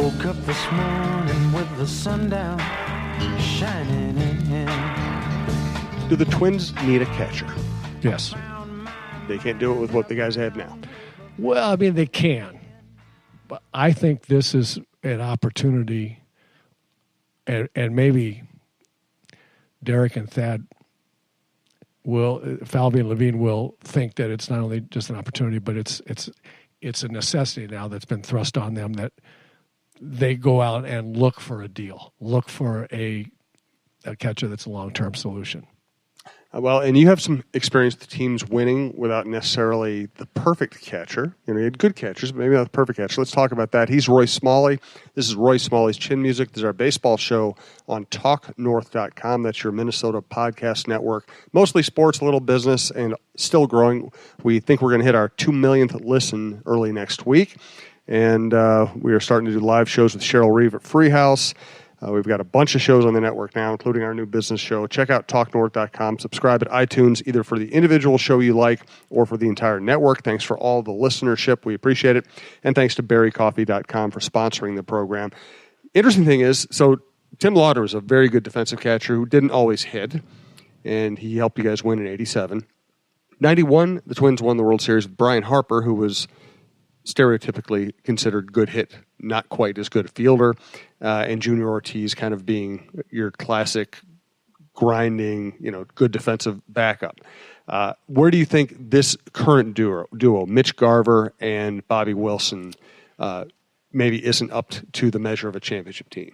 woke up this morning with the sun down, shining in. Do the Twins need a catcher? Yes. They can't do it with what the guys have now. Well, I mean, they can. But I think this is an opportunity, and maybe Derek and Thad Falvey and Levine will think that it's not only just an opportunity, but it's a necessity now that's been thrust on them, that they go out and look for a deal, look for a catcher that's a long-term solution. Well, and you have some experience with teams winning without necessarily the perfect catcher. You had good catchers, but maybe not the perfect catcher. Let's talk about that. He's Roy Smalley. This is Roy Smalley's Chin Music. This is our baseball show on talknorth.com. That's your Minnesota podcast network. Mostly sports, a little business, and still growing. We think we're going to hit our 2 millionth listen early next week. And we are starting to do live shows with Cheryl Reeve at Freehouse. We've got a bunch of shows on the network now, including our new business show. Check out talknorth.com. Subscribe at iTunes, either for the individual show you like or for the entire network. Thanks for all the listenership. We appreciate it. And thanks to berrycoffee.com for sponsoring the program. Interesting thing is, so Tim Lauder was a very good defensive catcher who didn't always hit, and he helped you guys win in 87. 91, the Twins won the World Series with Brian Harper, who was stereotypically considered good hit, not quite as good a fielder, and Junior Ortiz kind of being your classic grinding, good defensive backup. Where do you think this current duo, Mitch Garver and Bobby Wilson, maybe isn't up to the measure of a championship team?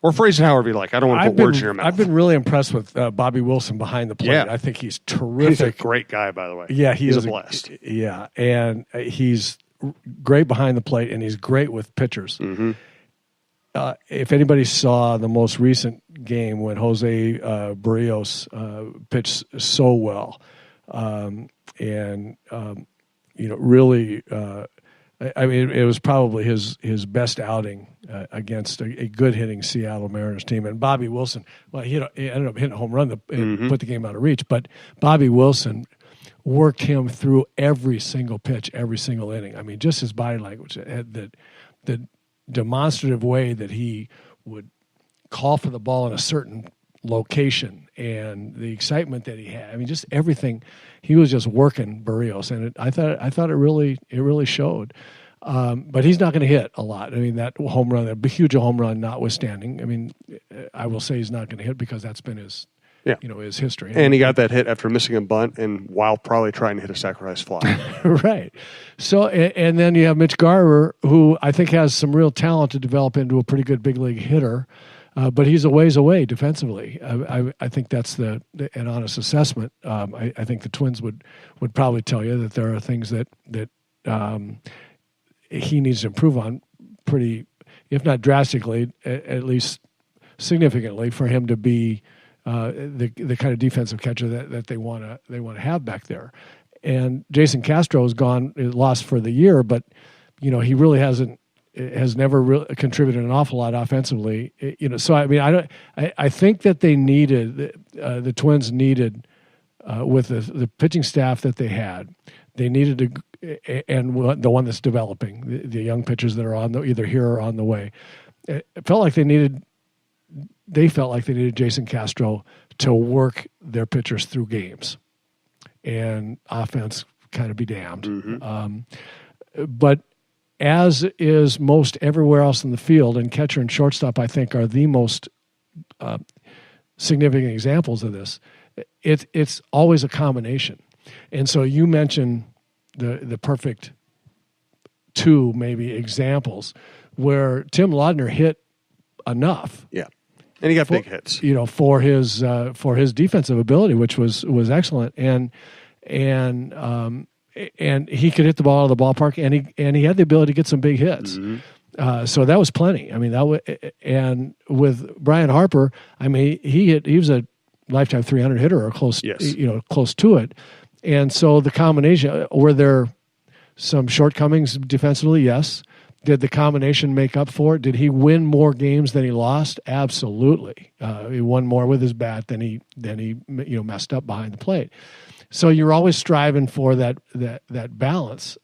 Or phrase it however you like. I don't want to put words in your mouth. I've been really impressed with Bobby Wilson behind the plate. Yeah. I think he's terrific. He's a great guy, by the way. Yeah, he's a blast. Yeah, and he's great behind the plate, and he's great with pitchers. Mm-hmm. If anybody saw the most recent game when Jose Barrios pitched so well, really, I mean, it was probably his best outing against a good hitting Seattle Mariners team. And Bobby Wilson, well, he ended up hitting a home run and put the game out of reach. But Bobby Wilson worked him through every single pitch, every single inning. I mean, just his body language, the demonstrative way that he would call for the ball in a certain location and the excitement that he had. I mean, just everything. He was just working Barrios, and I thought it really showed. But he's not going to hit a lot. I mean, that home run, a huge home run notwithstanding. I mean, I will say he's not going to hit because that's been his history. And he got that hit after missing a bunt and while probably trying to hit a sacrifice fly. Right. So, and then you have Mitch Garver, who I think has some real talent to develop into a pretty good big league hitter, but he's a ways away defensively. I think that's an honest assessment. I think the Twins would probably tell you that there are things that he needs to improve on pretty, if not drastically, at least significantly, for him to be the kind of defensive catcher that they want to have back there. And Jason Castro is lost for the year, but he really has never really contributed an awful lot offensively. So I mean, I think that they needed the Twins needed with the pitching staff that they had. They needed to, and the one that's developing, the young pitchers that are either here or on the way. It felt like they needed Jason Castro to work their pitchers through games, and offense kind of be damned. Mm-hmm. But as is most everywhere else in the field, and catcher and shortstop, I think, are the most significant examples of this. It's always a combination. And so you mentioned the perfect two maybe examples where Tim Laudner hit enough. Yeah. And he got big hits. For his defensive ability, which was excellent. And he could hit the ball out of the ballpark, and he had the ability to get some big hits. Mm-hmm. So that was plenty. I mean, and with Brian Harper, I mean, he was a lifetime 300 hitter or close, close to it. And so the combination, were there some shortcomings defensively? Yes. Did the combination make up for it? Did he win more games than he lost? Absolutely. He won more with his bat than he messed up behind the plate. So you're always striving for that balance.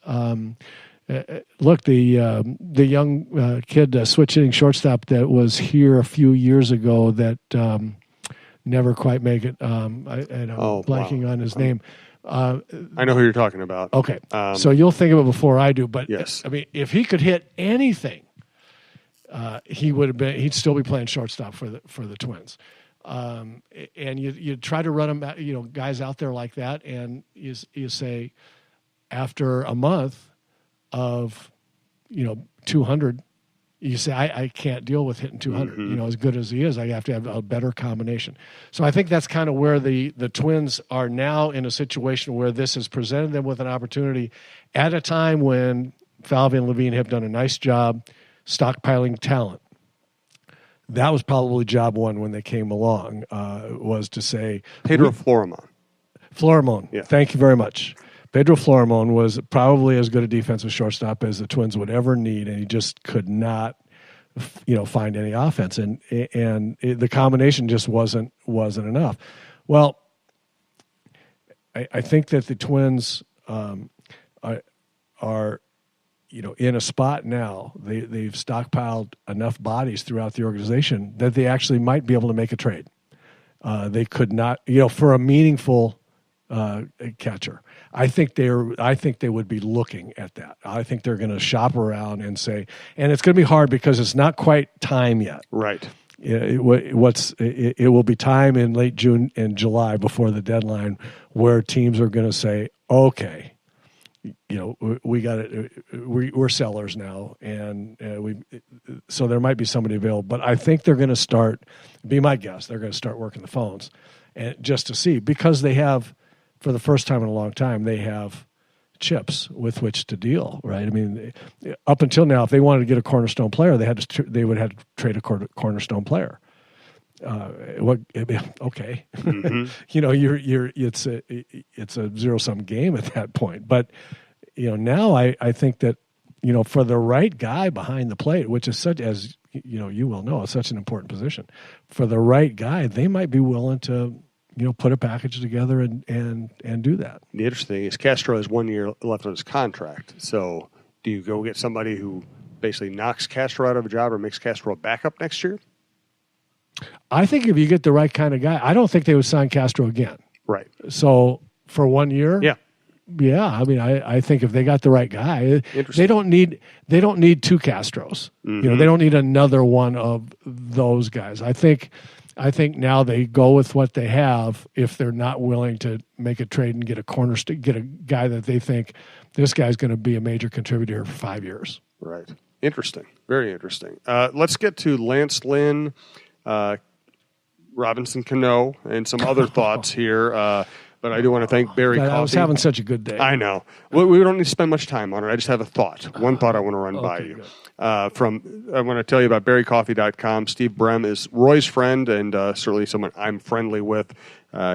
look, the young kid switch hitting shortstop that was here a few years ago that never quite make it. I'm blanking on his name. I know who you're talking about. Okay, so you'll think of it before I do. But yes. I mean, if he could hit anything, he'd still be playing shortstop for the Twins. And you try to run him, guys out there like that, and you say after a month of 200, you say I can't deal with hitting 200. Mm-hmm. As good as he is, I have to have a better combination. So I think that's kind of where the Twins are now, in a situation where this has presented them with an opportunity at a time when Falvey and Levine have done a nice job stockpiling talent. That was probably job one when they came along, was to say Pedro Florimon. Yeah. Thank you very much. Pedro Florimon was probably as good a defensive shortstop as the Twins would ever need, and he just could not, find any offense, and the combination just wasn't enough. Well, I think that the Twins are in a spot now. They've stockpiled enough bodies throughout the organization that they actually might be able to make a trade. They could not, for a meaningful catcher. I think they would be looking at that. I think they're going to shop around and say, and it's going to be hard because it's not quite time yet. Right. It will be time in late June and July before the deadline where teams are going to say, okay, we got it. We're sellers now, and so there might be somebody available. But I think they're going to start. Be my guess. They're going to start working the phones, and just to see, because they have, for the first time in a long time, they have chips with which to deal. Right? I mean, up until now, if they wanted to get a cornerstone player, they would have to trade a cornerstone player. Okay, mm-hmm. It's a zero-sum game at that point. But now I think that for the right guy behind the plate, which is such, as you will know, it's such an important position. For the right guy, they might be willing to put a package together and do that. The interesting thing is Castro has 1 year left on his contract. So do you go get somebody who basically knocks Castro out of a job or makes Castro a backup next year? I think if you get the right kind of guy, I don't think they would sign Castro again. Right. So for 1 year, yeah. I mean, I think if they got the right guy, they don't need two Castros. Mm-hmm. They don't need another one of those guys. I think now they go with what they have if they're not willing to make a trade and get a guy that they think this guy's going to be a major contributor for 5 years. Right. Interesting. Very interesting. Let's get to Lance Lynn, Robinson Cano, and some other thoughts here. But I do want to thank Barry Coffey. I was having such a good day. I know. We don't need to spend much time on it. I just have a thought. One thought I want to run by you. I want to tell you about berrycoffee.com. Steve Brem is Roy's friend and certainly someone I'm friendly with.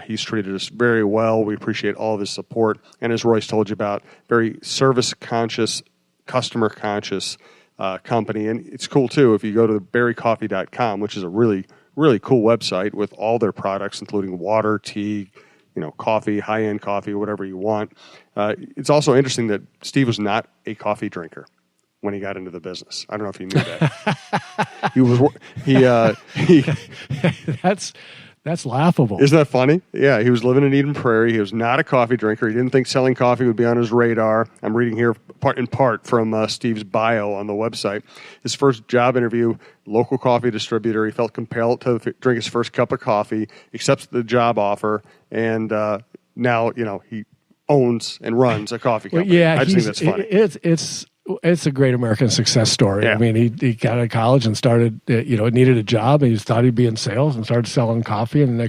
He's treated us very well. We appreciate all of his support. And as Roy's told you about, very service-conscious, customer-conscious company. And it's cool, too, if you go to berrycoffee.com, which is a really, really cool website with all their products, including water, tea, coffee, high-end coffee, whatever you want. It's also interesting that Steve was not a coffee drinker when he got into the business. I don't know if you knew that. That's laughable. Isn't that funny? Yeah, he was living in Eden Prairie. He was not a coffee drinker. He didn't think selling coffee would be on his radar. I'm reading here in part from Steve's bio on the website. His first job interview, local coffee distributor. He felt compelled to drink his first cup of coffee, accepts the job offer, and now he owns and runs a coffee company. Yeah, I just think that's funny. It's a great American success story. Yeah. I mean, he got out of college and started, needed a job, and he thought he'd be in sales and started selling coffee. And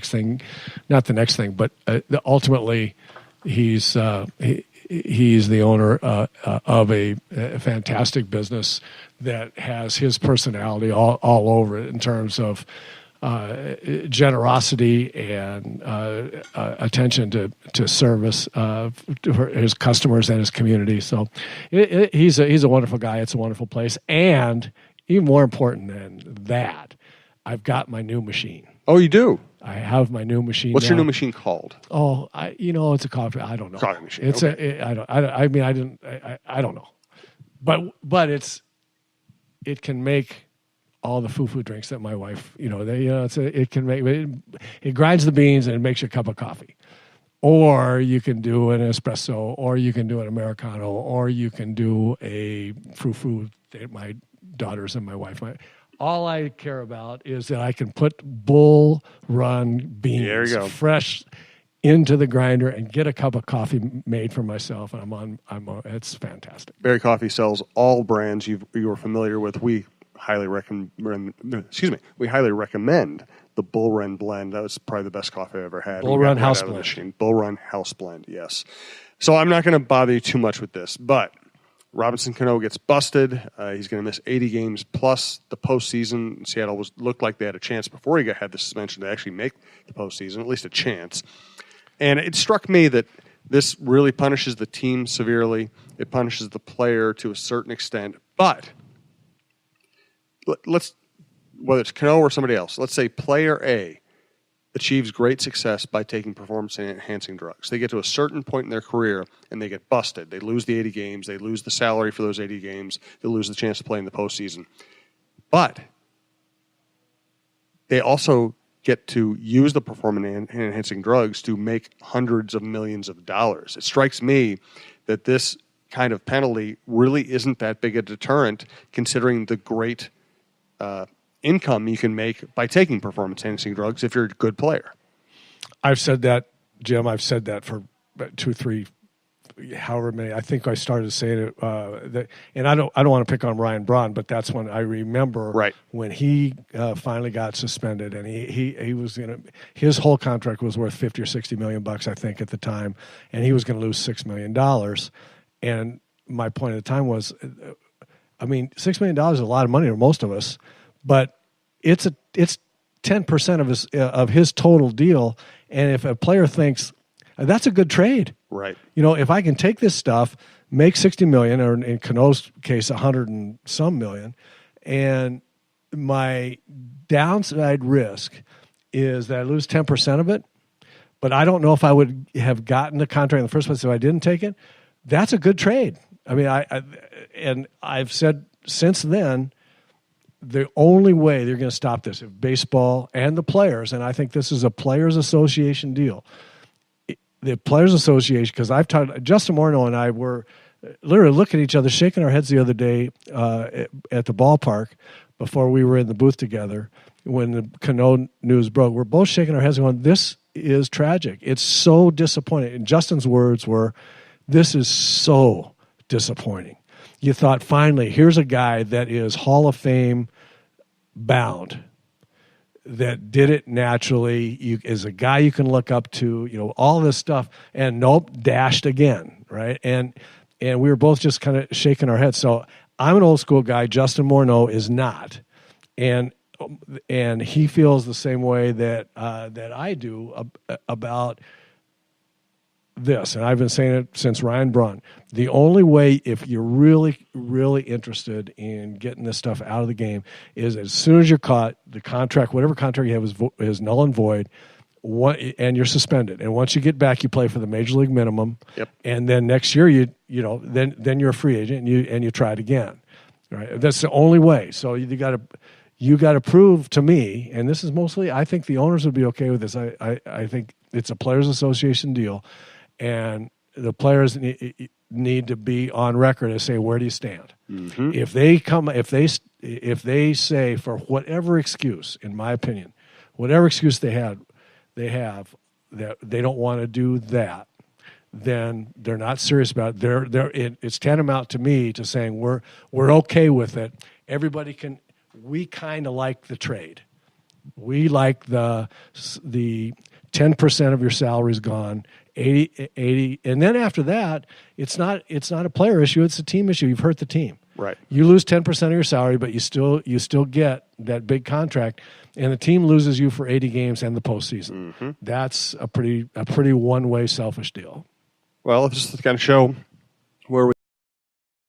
but ultimately, he's the owner of a fantastic business that has his personality all over it in terms of generosity and attention to service to his customers and his community. So he's a wonderful guy. It's a wonderful place. And even more important than that, I've got my new machine. Oh, you do? I have my new machine. What's now. your new machine called? Oh, it's a coffee. I don't know. Coffee machine. It's okay. I don't know. but it can make all the foo-foo drinks that my wife, it can make it grinds the beans and it makes you a cup of coffee. Or you can do an espresso, or you can do an Americano, or you can do a frou-frou that my daughters and my wife might. All I care about is that I can put Bull Run beans fresh into the grinder and get a cup of coffee made for myself, and it's fantastic. Berry Coffee sells all brands you are familiar with. We highly recommend. We highly recommend the Bull Run blend. That was probably the best coffee I've ever had. Bull Run House Blend. Bull Run House Blend. Yes. So I'm not going to bother you too much with this, but Robinson Cano gets busted. He's going to miss 80 games plus the postseason. Seattle looked like they had a chance before he had the suspension to actually make the postseason, at least a chance. And it struck me that this really punishes the team severely. It punishes the player to a certain extent. But whether it's Cano or somebody else, let's say player A achieves great success by taking performance-enhancing drugs. They get to a certain point in their career, and they get busted. They lose the 80 games. They lose the salary for those 80 games. They lose the chance to play in the postseason. But they also get to use the performance-enhancing drugs to make hundreds of millions of dollars. It strikes me that this kind of penalty really isn't that big a deterrent, considering the great income you can make by taking performance-enhancing drugs if you're a good player. I've said that, Jim. I've said that for 2, 3, however many. I think I started saying it. And I don't want to pick on Ryan Braun, but that's when I remember when he finally got suspended, and he was his whole contract was worth $50 or $60 million, I think, at the time, and he was going to lose $6 million. And my point at the time was, $6 million is a lot of money to most of us, but it's 10% of his total deal. And if a player thinks that's a good trade, right? If I can take this stuff, make $60 million, or in Cano's case, $100 and some million, and my downside risk is that I lose 10% of it, but I don't know if I would have gotten the contract in the first place if I didn't take it. That's a good trade. I've said since then, the only way they're going to stop this, if baseball and the players, and I think this is a Players Association deal, the Players Association, because I've talked, Justin Morneau and I were literally looking at each other, shaking our heads the other day at the ballpark before we were in the booth together when the Cano news broke. We're both shaking our heads going, this is tragic. It's so disappointing. And Justin's words were, this is so disappointing. You thought, finally, here's a guy that is Hall of Fame bound, that did it naturally, is a guy you can look up to, all this stuff, and nope, dashed again, right? And we were both just kind of shaking our heads. So I'm an old school guy. Justin Morneau is not, and he feels the same way that I do about this, and I've been saying it since Ryan Braun. The only way, if you're really, really interested in getting this stuff out of the game, is as soon as you're caught, the contract, whatever contract you have, is null and void, and you're suspended. And once you get back, you play for the major league minimum. Yep. And then next year, then you're a free agent, and you try it again. Right? That's the only way. So you got to prove to me, and this is mostly, I think the owners would be okay with this. I think it's a Players Association deal. And the players need to be on record and say, where do you stand? Mm-hmm. If they say, for whatever excuse, in my opinion, whatever excuse they have that they don't want to do that, then they're not serious about it. It's tantamount to me to saying we're okay with it. We kind of like the trade. We like the 10% of your salary's gone. 80, and then after that, it's not a player issue, it's a team issue. You've hurt the team. Right. You lose 10% of your salary, but you still get that big contract, and the team loses you for 80 games and the postseason. Mm-hmm. That's a pretty one-way selfish deal. Well, this is the kind of show where we